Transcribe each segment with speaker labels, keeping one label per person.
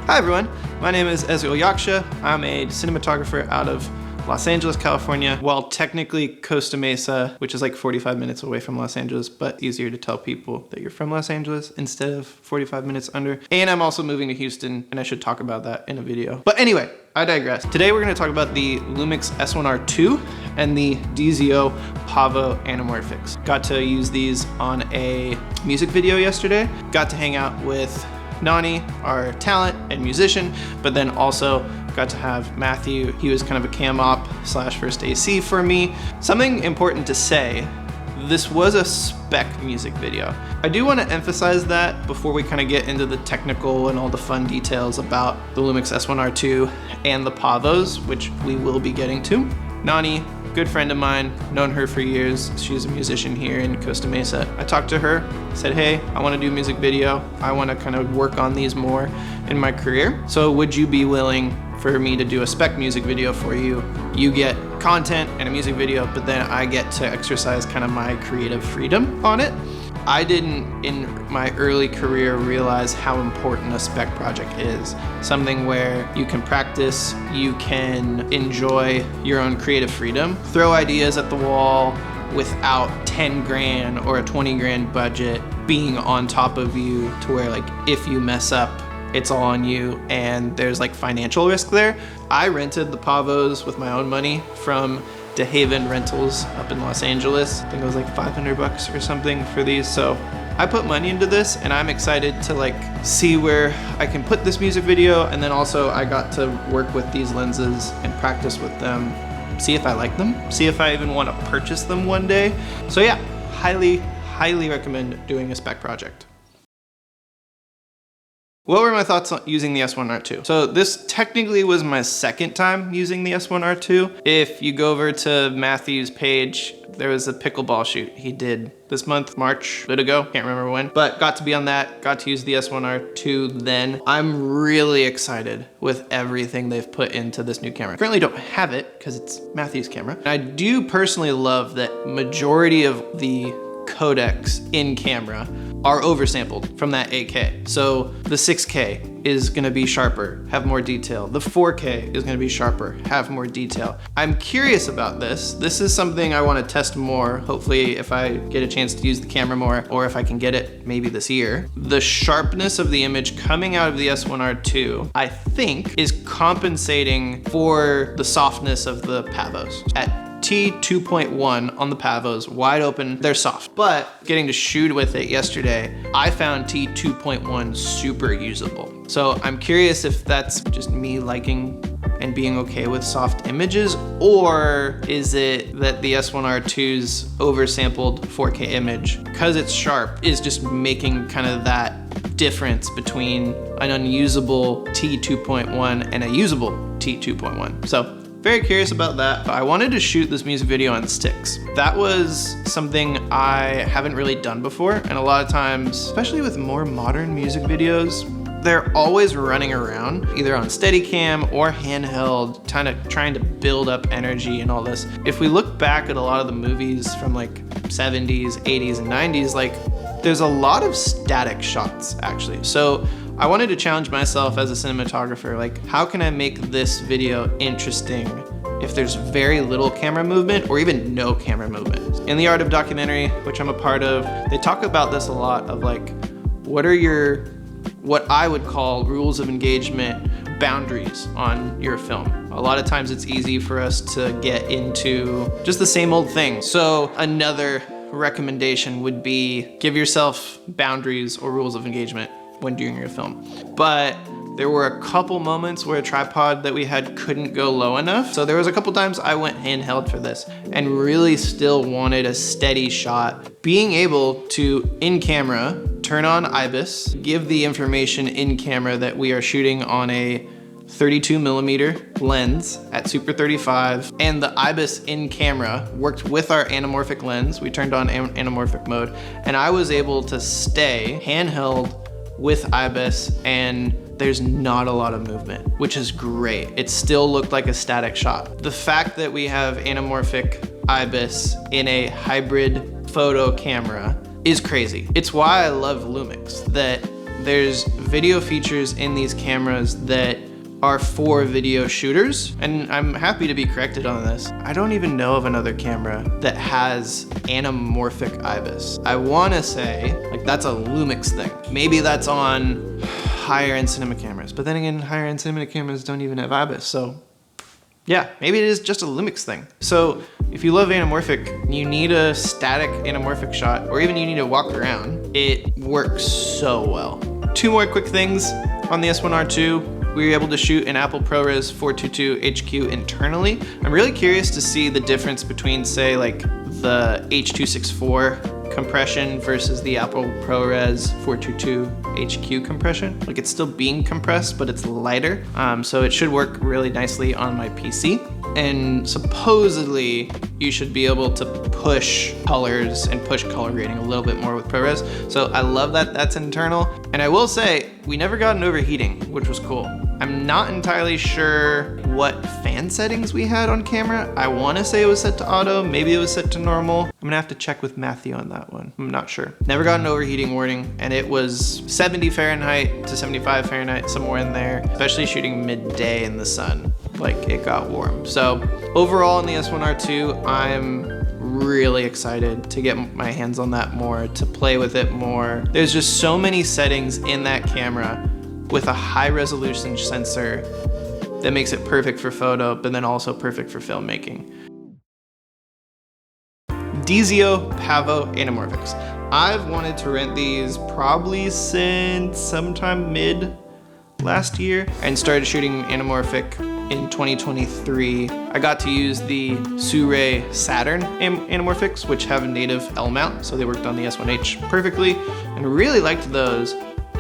Speaker 1: Hi everyone, my name is Ezreal Yaksha. I'm a cinematographer out of Los Angeles, California. Well, technically Costa Mesa, which is like 45 minutes away from Los Angeles, but easier to tell people that you're from Los Angeles instead of 45 minutes under. And I'm also moving to Houston, and I should talk about that in a video. But anyway, I digress. Today we're gonna talk about the Lumix S1Rii and the DZO Pavo Anamorphics. Got to use these on a music video yesterday. Got to hang out with Nani, our talent and musician, but then also got to have Matthew. He was kind of a cam op slash first AC for me. Something important to say, this was a spec music video. I do want to emphasize that before we kind of get into the technical and all the fun details about the Lumix S1Rii and the Pavos, which we will be getting to. Nani, good friend of mine, known her for years. She's a musician here in Costa Mesa. I talked to her, said, hey, I want to do a music video. I want to kind of work on these more in my career. So would you be willing for me to do a spec music video for you? You get content and a music video, but then I get to exercise kind of my creative freedom on it. I didn't, in my early career, realize how important a spec project is. Something where you can practice, you can enjoy your own creative freedom, throw ideas at the wall without 10 grand or a 20 grand budget being on top of you to where like if you mess up, it's all on you and there's like financial risk there. I rented the Pavos with my own money from DZO Rentals up in Los Angeles. I think it was like 500 bucks or something for these. So I put money into this and I'm excited to like see where I can put this music video. And then also I got to work with these lenses and practice with them, see if I like them, see if I even want to purchase them one day. So yeah, highly recommend doing a spec project. What were my thoughts on using the S1Rii? So this technically was my second time using the S1Rii. If you go over to Matthew's page, there was a pickleball shoot he did this month, March, a bit ago, can't remember when, but got to be on that, got to use the S1Rii then. I'm really excited with everything they've put into this new camera. Currently don't have it because it's Matthew's camera. And I do personally love that majority of the codecs in camera are oversampled from that 8K. So the 6K is gonna be sharper, have more detail. The 4K is gonna be sharper, have more detail. I'm curious about this. This is something I wanna test more, hopefully if I get a chance to use the camera more, or if I can get it maybe this year. The sharpness of the image coming out of the S1Rii, I think, is compensating for the softness of the Pavos. At T2.1 on the Pavos, wide open, they're soft. But getting to shoot with it yesterday, I found T2.1 super usable. So I'm curious if that's just me liking and being okay with soft images, or is it that the S1Rii's oversampled 4K image, because it's sharp, is just making kind of that difference between an unusable T2.1 and a usable T2.1. So very curious about that. I wanted to shoot this music video on sticks. That was something I haven't really done before. And a lot of times, especially with more modern music videos, they're always running around, either on Steadicam or handheld, trying to build up energy and all this. If we look back at a lot of the movies from like 70s, 80s, and 90s, like there's a lot of static shots actually. So I wanted to challenge myself as a cinematographer, like how can I make this video interesting if there's very little camera movement or even no camera movement? In the Art of Documentary, which I'm a part of, they talk about this a lot of like, what I would call rules of engagement boundaries on your film. A lot of times it's easy for us to get into just the same old thing. So another recommendation would be give yourself boundaries or rules of engagement when doing your film. But there were a couple moments where a tripod that we had couldn't go low enough. So there was a couple times I went handheld for this and really still wanted a steady shot. Being able to, in camera, turn on IBIS, give the information in camera that we are shooting on a 32mm lens at Super 35, and the IBIS in camera worked with our anamorphic lens. We turned on anamorphic mode, and I was able to stay handheld with IBIS, and there's not a lot of movement, which is great. It still looked like a static shot. The fact that we have anamorphic IBIS in a hybrid photo camera is crazy. It's why I love Lumix, that there's video features in these cameras that are for video shooters, and I'm happy to be corrected on this. I don't even know of another camera that has anamorphic IBIS. I wanna say, like, that's a Lumix thing. Maybe that's on higher end cinema cameras, but then again, higher end cinema cameras don't even have IBIS, so yeah, maybe it is just a Lumix thing. So if you love anamorphic, you need a static anamorphic shot, or even you need to walk around, it works so well. Two more quick things on the S1R2. We were able to shoot in Apple ProRes 422 HQ internally. I'm really curious to see the difference between, say, like the H.264 compression versus the Apple ProRes 422 HQ compression. Like, it's still being compressed, but it's lighter. So it should work really nicely on my PC. And supposedly you should be able to push colors and push color grading a little bit more with ProRes. So I love that that's internal. And I will say, we never got an overheating, which was cool. I'm not entirely sure what fan settings we had on camera. I wanna say it was set to auto, maybe it was set to normal. I'm gonna have to check with Matthew on that one. I'm not sure. Never got an overheating warning, and it was 70 Fahrenheit to 75 Fahrenheit, somewhere in there, especially shooting midday in the sun. Like, it got warm. So overall in the S1R2, I'm really excited to get my hands on that more, to play with it more. There's just so many settings in that camera with a high resolution sensor that makes it perfect for photo, but then also perfect for filmmaking. DZO Pavo Anamorphics. I've wanted to rent these probably since sometime mid last year, and started shooting anamorphic in 2023. I got to use the ShootQ Saturn anamorphics, which have a native L mount, so they worked on the S1H perfectly, and really liked those.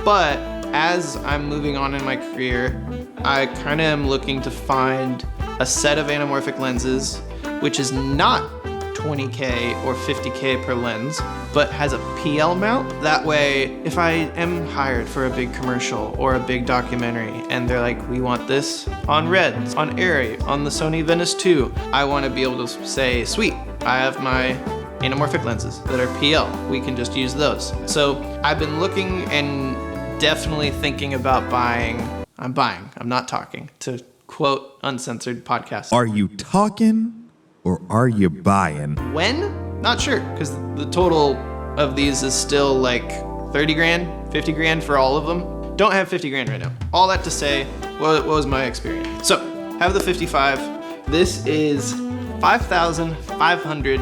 Speaker 1: But as I'm moving on in my career, I kind of am looking to find a set of anamorphic lenses, which is not 20K or 50K per lens, but has a PL mount. That way, if I am hired for a big commercial or a big documentary, and they're like, we want this on Reds, on Arri, on the Sony Venice 2, I want to be able to say, sweet, I have my anamorphic lenses that are PL. We can just use those. So I've been looking and definitely thinking about buying. I'm not talking, to quote uncensored podcast.
Speaker 2: Are you talking or are you buying?
Speaker 1: When? Not sure, because the total of these is still like 30 grand, 50 grand for all of them. Don't have 50 grand right now. All that to say, what was my experience? So, have the 55. This is $5,500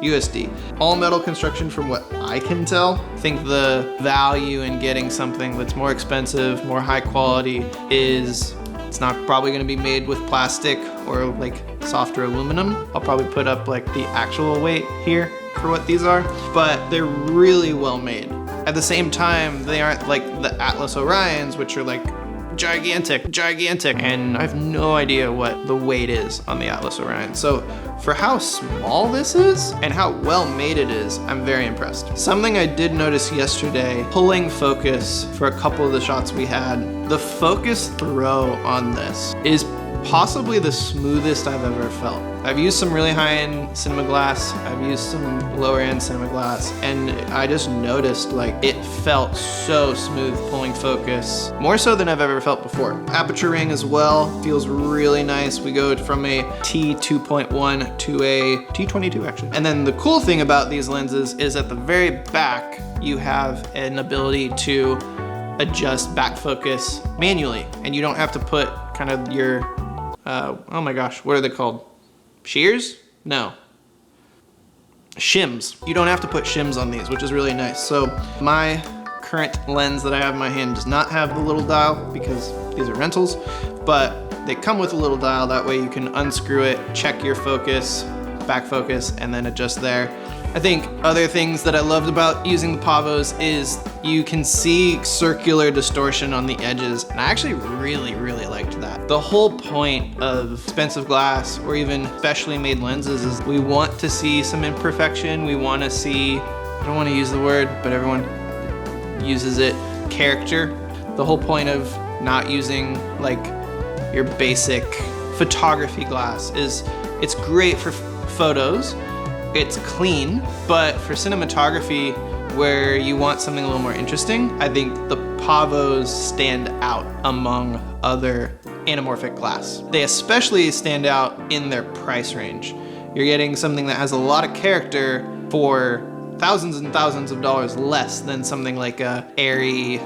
Speaker 1: USD. All metal construction from what I can tell. I think the value in getting something that's more expensive, more high quality is, it's not probably gonna be made with plastic or like softer aluminum. I'll probably put up like the actual weight here for what these are, but they're really well made. At the same time, they aren't like the Atlas Orions, which are like gigantic, and I have no idea what the weight is on the Atlas Orion. So for how small this is and how well made it is, I'm very impressed. Something I did notice yesterday, pulling focus for a couple of the shots we had, the focus throw on this is possibly the smoothest I've ever felt. I've used some really high-end cinema glass, I've used some lower-end cinema glass, and I just noticed like it felt so smooth pulling focus, more so than I've ever felt before. Aperture ring as well, feels really nice. We go from a T2.1 to a T22 actually. And then the cool thing about these lenses is at the very back, you have an ability to adjust back focus manually, and you don't have to put kind of your oh my gosh, what are they called? Shears? No. Shims. You don't have to put shims on these, which is really nice. So my current lens that I have in my hand does not have the little dial because these are rentals, but they come with a little dial. That way you can unscrew it, check your focus, back focus, and then adjust there. I think other things that I loved about using the Pavos is you can see circular distortion on the edges, and I actually really liked that. The whole point of expensive glass or even specially made lenses is we want to see some imperfection. We want to see, I don't want to use the word, but everyone uses it, character. The whole point of not using like your basic photography glass is it's great for photos. It's clean, but for cinematography, where you want something a little more interesting, I think the Pavos stand out among other anamorphic glass. They especially stand out in their price range. You're getting something that has a lot of character for thousands and thousands of dollars less than something like a Arri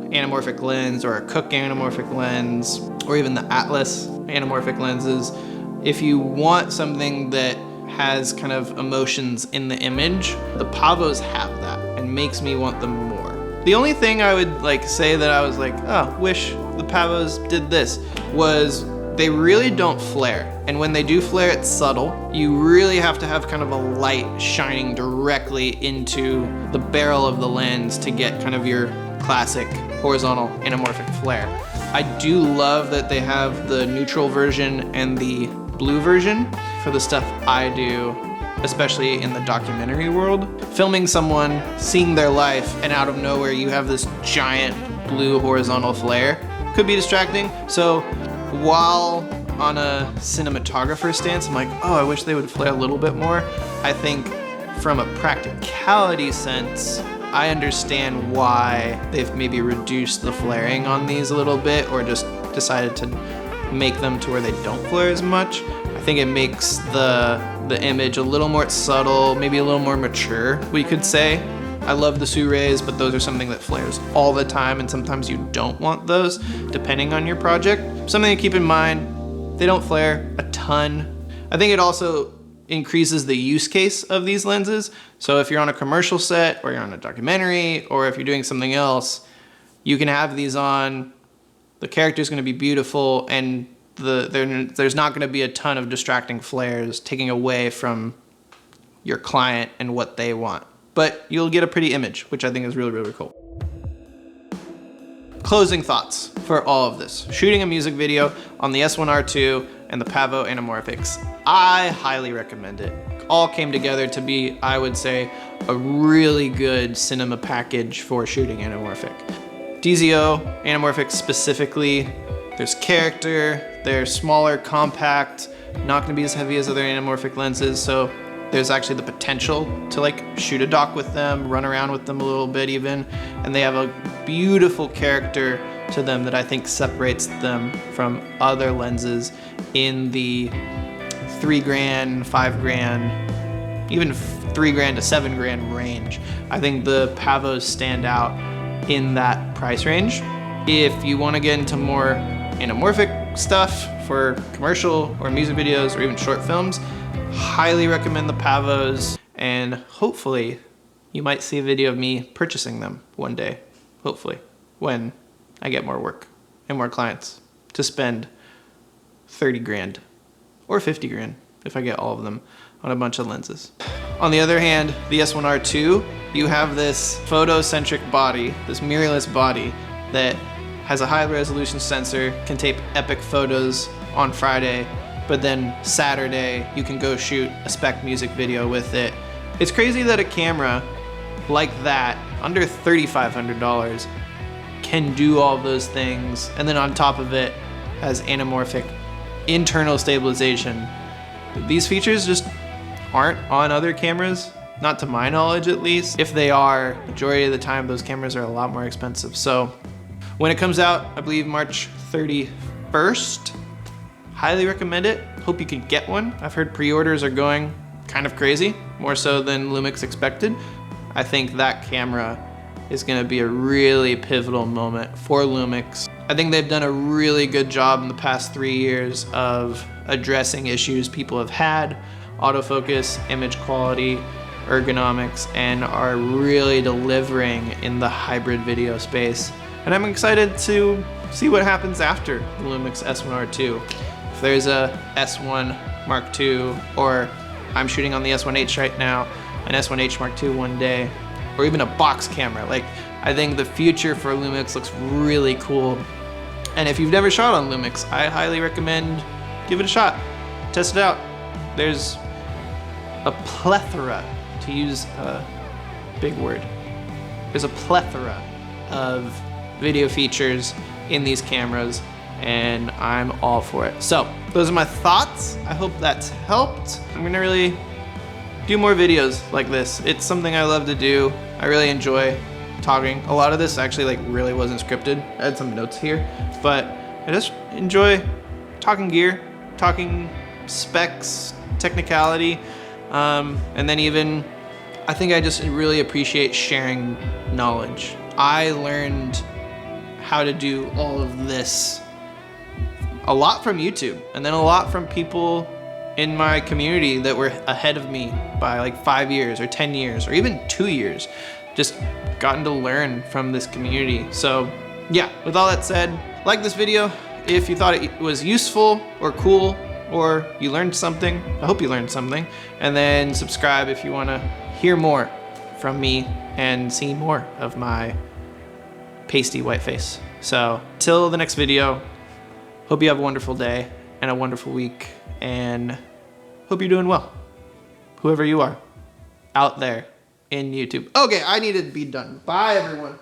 Speaker 1: anamorphic lens or a Cook anamorphic lens or even the Atlas anamorphic lenses. If you want something that has kind of emotions in the image, the Pavos have that and makes me want them more. The only thing I would say that I was like, oh, wish the Pavos did this, was they really don't flare. And when they do flare, it's subtle. You really have to have kind of a light shining directly into the barrel of the lens to get kind of your classic horizontal anamorphic flare. I do love that they have the neutral version and the blue version for the stuff I do, especially in the documentary world. Filming someone, seeing their life, and out of nowhere you have this giant blue horizontal flare could be distracting. So while on a cinematographer stance, I'm like, oh, I wish they would flare a little bit more. I think from a practicality sense, I understand why they've maybe reduced the flaring on these a little bit, or just decided to make them to where they don't flare as much. I think it makes the image a little more subtle, maybe a little more mature, we could say. I love the S1Riis, but those are something that flares all the time, and sometimes you don't want those, depending on your project. Something to keep in mind, they don't flare a ton. I think it also increases the use case of these lenses. So if you're on a commercial set, or you're on a documentary, or if you're doing something else, you can have these on, the character's gonna be beautiful, and there's not gonna be a ton of distracting flares taking away from your client and what they want. But you'll get a pretty image, which I think is really, really cool. Closing thoughts for all of this. Shooting a music video on the S1R2 and the Pavo Anamorphics. I highly recommend it. All came together to be, I would say, a really good cinema package for shooting anamorphic. DZO anamorphics specifically, there's character, they're smaller, compact, not gonna be as heavy as other anamorphic lenses, so there's actually the potential to shoot a doc with them, run around with them a little bit even, and they have a beautiful character to them that I think separates them from other lenses in the $3,000, $5,000, even $3,000 to $7,000 range. I think the Pavos stand out in that price range. If you want to get into more anamorphic stuff for commercial or music videos or even short films, highly recommend the Pavos, and hopefully you might see a video of me purchasing them one day, hopefully, when I get more work and more clients to spend 30 grand or 50 grand if I get all of them on a bunch of lenses. On the other hand, the S1R2, you have this photocentric body, this mirrorless body that has a high resolution sensor, can take epic photos on Friday, but then Saturday you can go shoot a spec music video with it. It's crazy that a camera like that, under $3,500, can do all those things, and then on top of it has anamorphic internal stabilization. These features just aren't on other cameras, not to my knowledge at least. If they are, majority of the time those cameras are a lot more expensive. So when it comes out, I believe March 31st, highly recommend it. Hope you can get one. I've heard pre-orders are going kind of crazy, more so than Lumix expected. I think that camera is gonna be a really pivotal moment for Lumix. I think they've done a really good job in the past 3 years of addressing issues people have had, autofocus, image quality, ergonomics, and are really delivering in the hybrid video space. And I'm excited to see what happens after the Lumix S1R2. If there's a S1 Mark II, or I'm shooting on the S1H right now, an S1H Mark II one day, or even a box camera. I think the future for Lumix looks really cool. And if you've never shot on Lumix, I highly recommend give it a shot. Test it out. There's a plethora, to use a big word, there's a plethora of video features in these cameras, and I'm all for it. So those are my thoughts. I hope that's helped. I'm gonna really do more videos like this. It's something I love to do. I really enjoy talking. A lot of this actually like really wasn't scripted. I had some notes here, but I just enjoy talking gear, talking specs, technicality, and then even I think I just really appreciate sharing knowledge. I learned how to do all of this a lot from YouTube, and then a lot from people in my community that were ahead of me by like 5 years or 10 years or even 2 years. Just gotten to learn from this community. So yeah, with all that said, like this video if you thought it was useful or cool or you learned something. I hope you learned something. And then subscribe if you want to hear more from me and see more of my pasty white face. So till the next video, hope you have a wonderful day and a wonderful week, and hope you're doing well, whoever you are out there in YouTube. Okay, I need to be done. Bye, everyone.